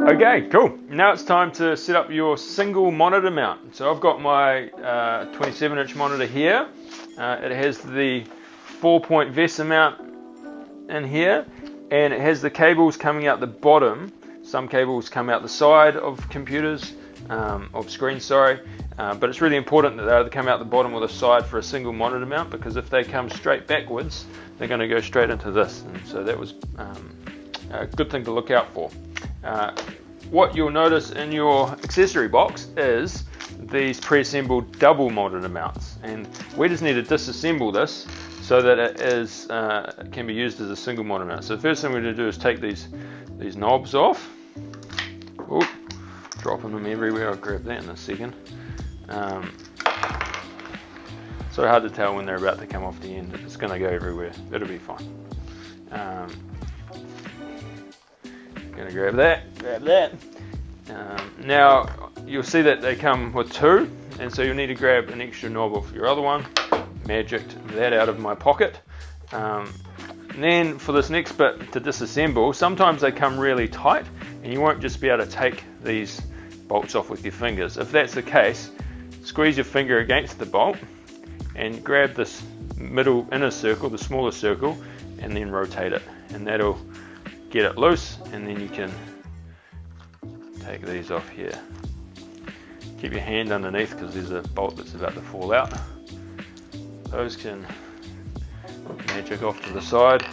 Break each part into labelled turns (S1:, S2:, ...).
S1: Okay, cool. Now it's time to set up your single monitor mount. So I've got my 27-inch monitor here. It has the 4-point VESA mount in here, and it has the cables coming out the bottom. Some cables come out the side of computers, of screens, sorry. But it's really important that they either come out the bottom or the side for a single monitor mount, because if they come straight backwards, they're going to go straight into this. And so that was a good thing to look out for. What you'll notice in your accessory box is these pre-assembled double monitor mounts, and we just need to disassemble this so that it is can be used as a single monitor mount. So the first thing we're going to do is take these knobs off. Ooh, dropping them everywhere. I'll grab that in a second. So hard to tell when they're about to come off the end. It's going to go everywhere. It'll be fine. Gonna grab that. Now you'll see that they come with two, and so you'll need to grab an extra knob off your other one. Magicked that out of my pocket. And then for this next bit to disassemble, sometimes they come really tight, and you won't just be able to take these bolts off with your fingers. If that's the case, squeeze your finger against the bolt and grab this middle inner circle, the smaller circle, and then rotate it, and that'll get it loose, and then you can take these off here. Keep your hand underneath because there's a bolt that's about to fall out. Those can magic off to the side.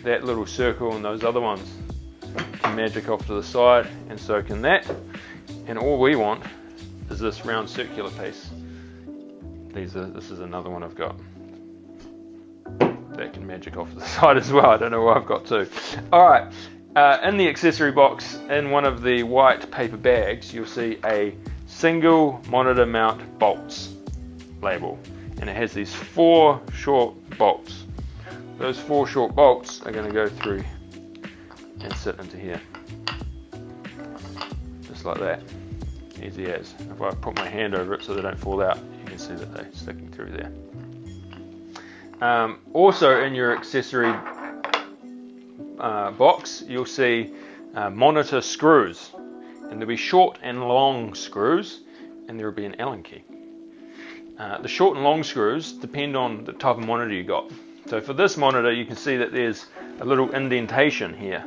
S1: That little circle and those other ones can magic off to the side, and so can that. And all we want is this round circular piece. This is another one I've got. That can magic off to the side as well. I don't know why I've got two. Alright, in the accessory box, in one of the white paper bags, you'll see a single monitor mount bolts label. And it has these 4 short bolts. Those 4 short bolts are going to go through and sit into here. Just like that. Easy as. If I put my hand over it so they don't fall out, you can see that they're sticking through there. Also in your accessory box, you'll see monitor screws, and there'll be short and long screws, and there will be an Allen key. The short and long screws depend on the type of monitor you got. So for this monitor, you can see that there's a little indentation here.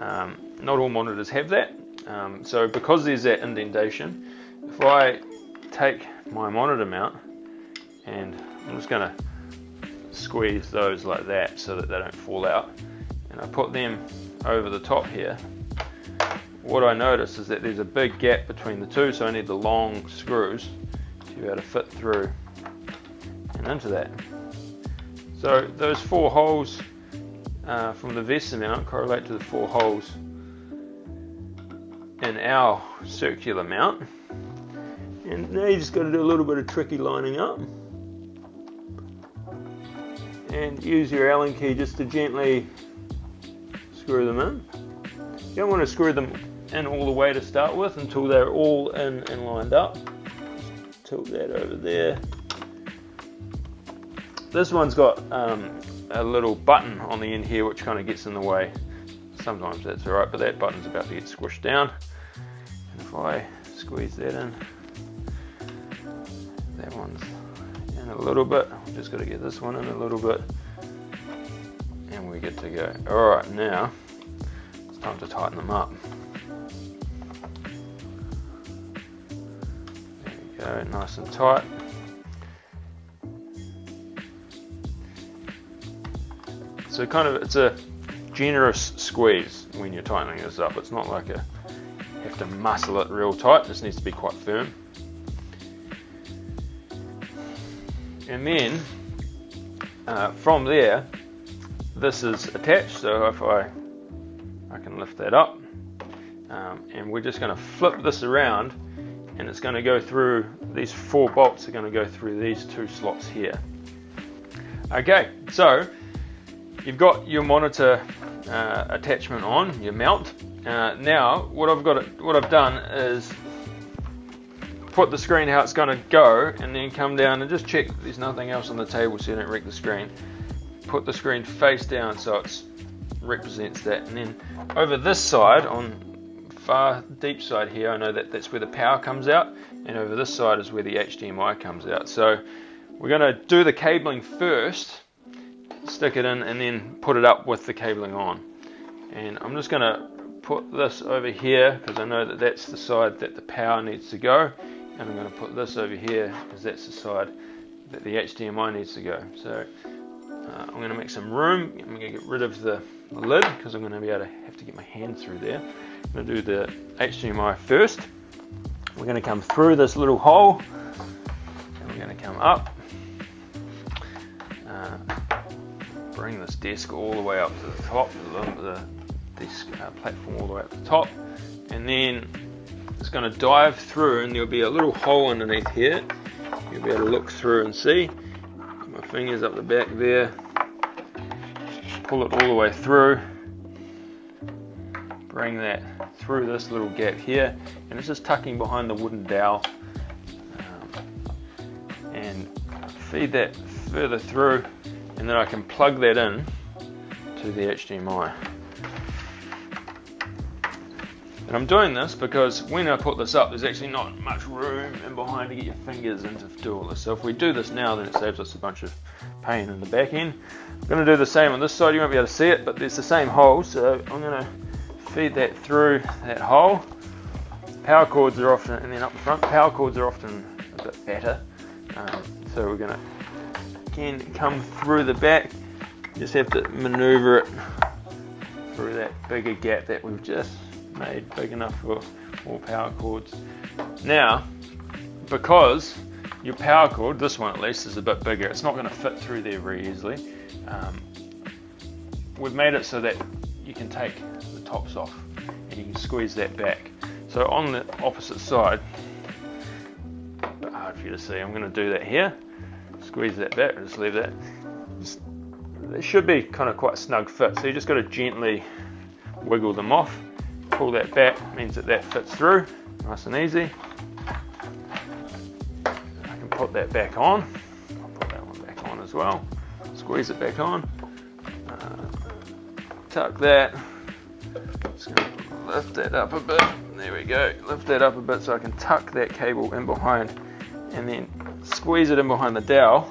S1: Not all monitors have that. So because there's that indentation, if I take my monitor mount, and I'm just going to squeeze those like that so that they don't fall out, and I put them over the top here, what I notice is that there's a big gap between the two, so I need the long screws to be able to fit through and into that. So those 4 holes from the VESA mount correlate to the 4 holes in our circular mount, and now you just got to do a little bit of tricky lining up and use your Allen key just to gently screw them in. You don't want to screw them in all the way to start with until they're all in and lined up. Just tilt that over there. This one's got a little button on the end here which kind of gets in the way. Sometimes that's alright, but that button's about to get squished down. And if I squeeze that in, that one's in a little bit. I've just got to get this one in a little bit, and we're good to go. Alright, now it's time to tighten them up. There we go, nice and tight. So it's a generous squeeze when you're tightening this up. It's not like you have to muscle it real tight. This needs to be quite firm. And then from there, this is attached, so if I can lift that up, and we're just going to flip this around, and it's going to go through, these 4 bolts are going to go through these 2 slots here. Okay, so you've got your monitor attachment on, your mount. Now what I've done is put the screen how it's going to go, and then come down and just check there's nothing else on the table so you don't wreck the screen. put the screen face down so it represents that. And then over this side, on far deep side here, I know that that's where the power comes out, and over this side is where the HDMI comes out. So we're going to do the cabling first, stick it in, and then put it up with the cabling on. And I'm just going to put this over here because I know that that's the side that the power needs to go, and I'm going to put this over here because that's the side that the HDMI needs to go. So I'm going to make some room. I'm going to get rid of the lid because I'm going to be able to have to get my hand through there. I'm going to do the HDMI first. We're going to come through this little hole, and we're going to come up, bring this desk all the way up to the top, the desk platform all the way up to the top, and then it's going to dive through, and there'll be a little hole underneath here. You'll be able to look through and see. My fingers up the back there, pull it all the way through, bring that through this little gap here, and it's just tucking behind the wooden dowel, and feed that further through, and then I can plug that in to the HDMI. And I'm doing this because when I put this up, there's actually not much room in behind to get your fingers in to do all this. So if we do this now, then it saves us a bunch of pain in the back end. I'm going to do the same on this side. You won't be able to see it, but there's the same hole. So I'm going to feed that through that hole. Power cords are often, and then up the front, power cords are often a bit fatter. So we're going to, again, come through the back. Just have to maneuver it through that bigger gap that we've just made big enough for more power cords. Now, because your power cord, this one at least, is a bit bigger, it's not going to fit through there very easily. We've made it so that you can take the tops off and you can squeeze that back. So on the opposite side, a bit hard for you to see, I'm going to do that here. Squeeze that back, just leave that. It should be kind of quite a snug fit, so you just got to gently wiggle them off. Pull that back, means that that fits through, nice and easy. I can put that back on. I'll put that one back on as well. Squeeze it back on. Tuck that. Just going to lift that up a bit. There we go. Lift that up a bit so I can tuck that cable in behind, and then squeeze it in behind the dowel,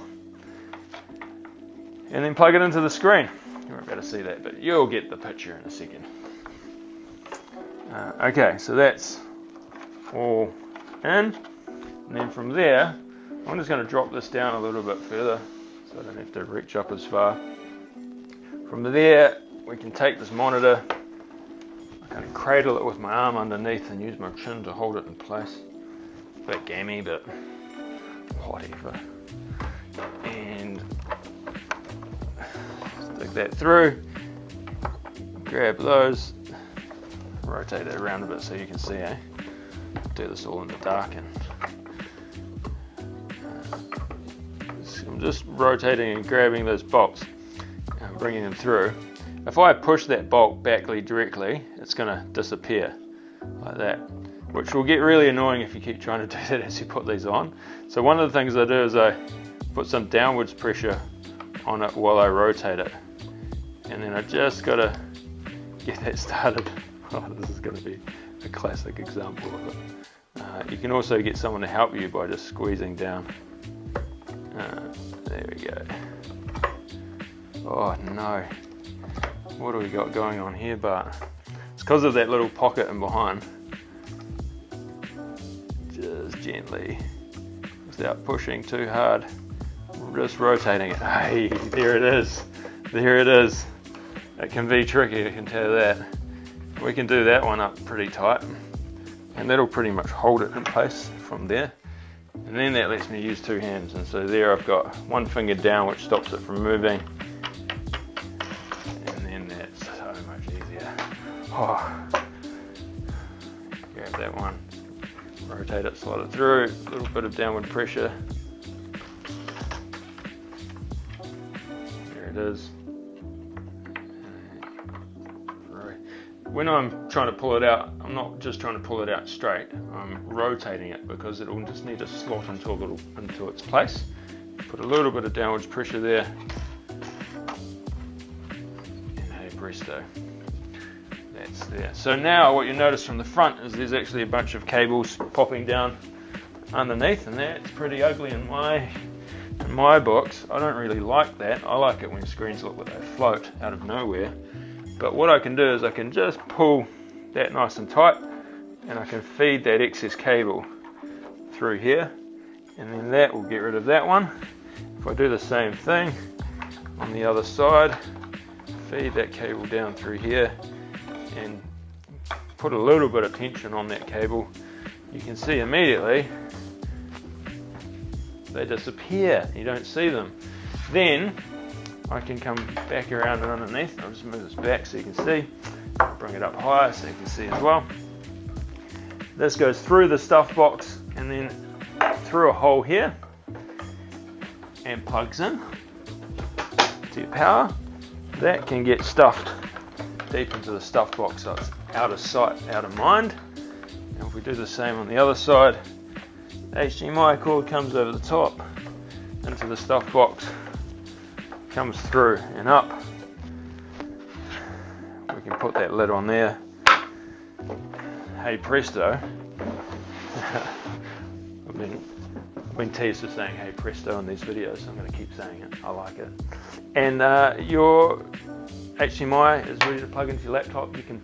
S1: and then plug it into the screen. You won't be able to see that, but you'll get the picture in a second. Okay, so that's all in, and then from there I'm just going to drop this down a little bit further so I don't have to reach up as far. From there we can take this monitor, I can cradle it with my arm underneath and use my chin to hold it in place. A bit gammy, but whatever. And stick that through, grab those, rotate it around a bit so you can see, do this all in the dark, and I'm just rotating and grabbing those bolts and bringing them through. If I push that bolt back directly, it's going to disappear like that, which will get really annoying if you keep trying to do that as you put these on. So one of the things I do is I put some downwards pressure on it while I rotate it, and then I just got to get that started. Oh, this is going to be a classic example of it. You can also get someone to help you by just squeezing down. There we go. Oh no. What do we got going on here, Bart? It's because of that little pocket in behind. Just gently, without pushing too hard, just rotating it. Hey, there it is. There it is. It can be tricky, I can tell you that. We can do that one up pretty tight, and that'll pretty much hold it in place from there. And then that lets me use two hands, and so there I've got one finger down which stops it from moving, and then that's so much easier. Oh. Grab that one, rotate it, slide it through, a little bit of downward pressure. There it is. When I'm trying to pull it out, I'm not just trying to pull it out straight, I'm rotating it because it will just need to slot into its place. Put a little bit of downwards pressure there, presto, that's there. So now what you notice from the front is there's actually a bunch of cables popping down underneath, and that's pretty ugly in my books. I don't really like that. I like it when screens look like they float out of nowhere. But what I can do is I can just pull that nice and tight, and I can feed that excess cable through here, and then that will get rid of that one. If I do the same thing on the other side, feed that cable down through here and put a little bit of tension on that cable, you can see immediately they disappear. You don't see them. Then I can come back around and underneath. I'll just move this back so you can see. Bring it up higher so you can see as well. This goes through the stuff box and then through a hole here and plugs in to your power. That can get stuffed deep into the stuff box so it's out of sight, out of mind. And if we do the same on the other side, the HDMI cord comes over the top into the stuff box, comes through and up. We can put that lid on there. Hey presto. I've been teased for saying hey presto in these videos, so I'm going to keep saying it. I like it. And your HDMI is ready to plug into your laptop. You can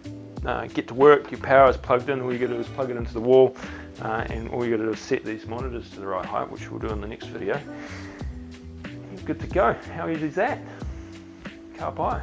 S1: get to work. Your power is plugged in. All you got to do is plug it into the wall, and all you got to do is set these monitors to the right height, which we'll do in the next video. You're good to go. How easy is that? Ka pai.